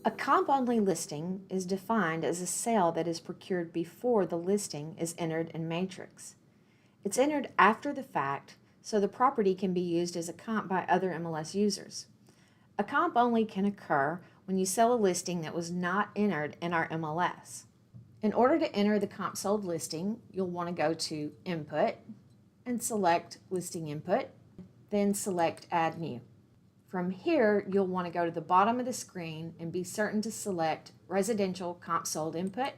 A comp-only listing is defined as a sale that is procured before the listing is entered in Matrix. It's entered after the fact, so the property can be used as a comp by other MLS users. A comp only can occur when you sell a listing that was not entered in our MLS. In order to enter the comp sold listing, you'll want to go to Input and select Listing Input, then select Add New. From here, you'll want to go to the bottom of the screen and be certain to select Residential Comp Sold Input.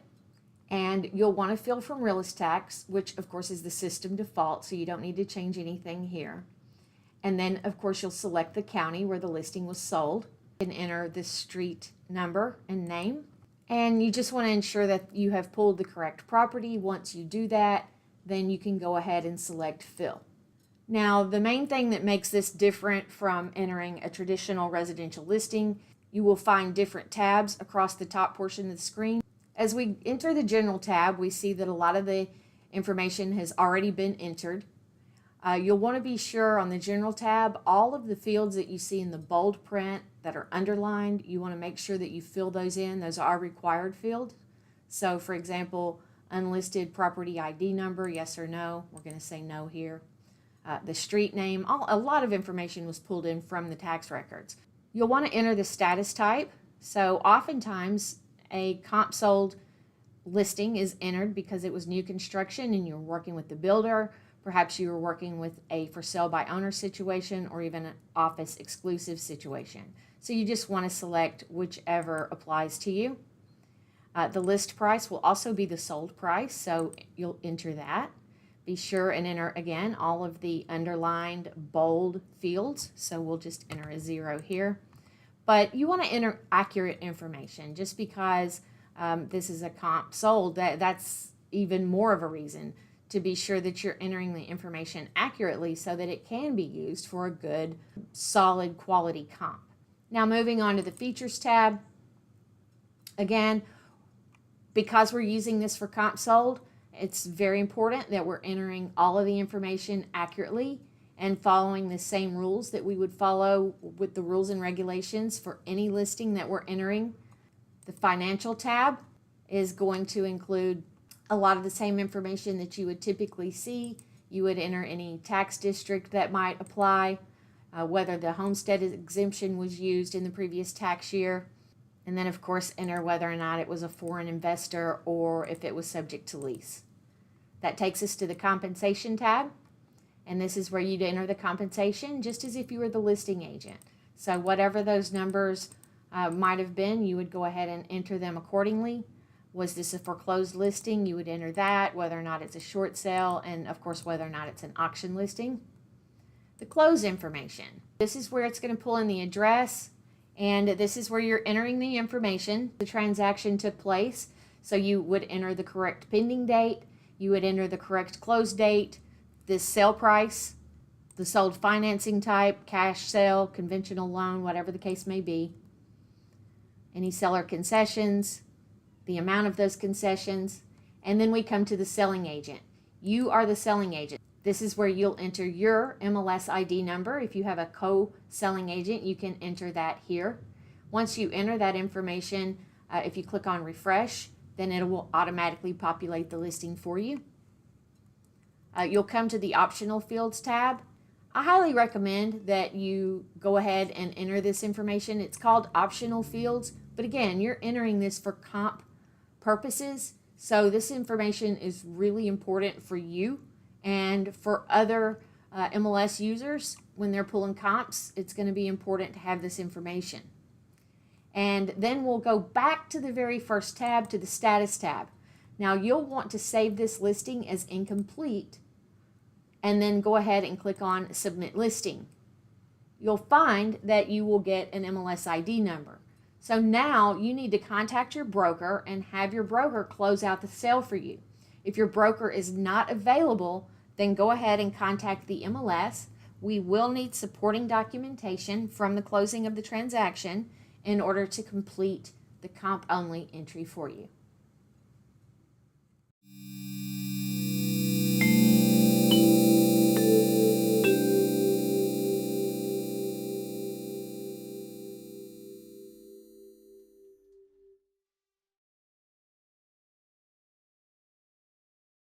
And you'll want to fill from Realist Tax, which of course is the system default, so you don't need to change anything here. And then of course you'll select the county where the listing was sold and enter the street number and name. And you just want to ensure that you have pulled the correct property. Once you do that, then you can go ahead and select Fill. Now, the main thing that makes this different from entering a traditional residential listing, you will find different tabs across the top portion of the screen. As we enter the General tab, we see that a lot of the information has already been entered. You'll want to be sure on the General tab, all of the fields that you see in the bold print that are underlined, you want to make sure that you fill those in. Those are required fields. So, for example, unlisted property ID number, yes or no. We're going to say no here. The street name, a lot of information was pulled in from the tax records. You'll want to enter the status type. So oftentimes a comp sold listing is entered because it was new construction and you're working with the builder. Perhaps you were working with a for sale by owner situation or even an office exclusive situation. So you just want to select whichever applies to you. The list price will also be the sold price, so you'll enter that. Be sure and enter, again, all of the underlined bold fields. So we'll just enter a 0 here. But you want to enter accurate information. Just because this is a comp sold, that's even more of a reason to be sure that you're entering the information accurately so that it can be used for a good, solid quality comp. Now moving on to the Features tab. Again, because we're using this for comp sold, it's very important that we're entering all of the information accurately and following the same rules that we would follow with the rules and regulations for any listing that we're entering. The Financial tab is going to include a lot of the same information that you would typically see. You would enter any tax district that might apply, whether the homestead exemption was used in the previous tax year, and then of course enter whether or not it was a foreign investor or if it was subject to lease. That takes us to the Compensation tab, and this is where you'd enter the compensation just as if you were the listing agent. So whatever those numbers might have been, you would go ahead and enter them accordingly. Was this a foreclosed listing? You would enter that, whether or not it's a short sale, and of course whether or not it's an auction listing. The close information. This is where it's going to pull in the address, and this is where you're entering the information. The transaction took place, so you would enter the correct pending date. You would enter the correct close date, the sale price, the sold financing type, cash sale, conventional loan, whatever the case may be, any seller concessions, the amount of those concessions, and then we come to the selling agent. You are the selling agent. This is where you'll enter your MLS ID number. If you have a co-selling agent, you can enter that here. Once you enter that information, if you click on refresh, then it will automatically populate the listing for you. You'll come to the Optional Fields tab. I highly recommend that you go ahead and enter this information. It's called Optional Fields, but again, you're entering this for comp purposes, so this information is really important for you and for other MLS users. When they're pulling comps, it's going to be important to have this information. And then we'll go back to the very first tab, to the Status tab. Now you'll want to save this listing as incomplete and then go ahead and click on Submit Listing. You'll find that you will get an MLS ID number. So now you need to contact your broker and have your broker close out the sale for you. If your broker is not available, then go ahead and contact the MLS. We will need supporting documentation from the closing of the transaction in order to complete the comp only entry for you.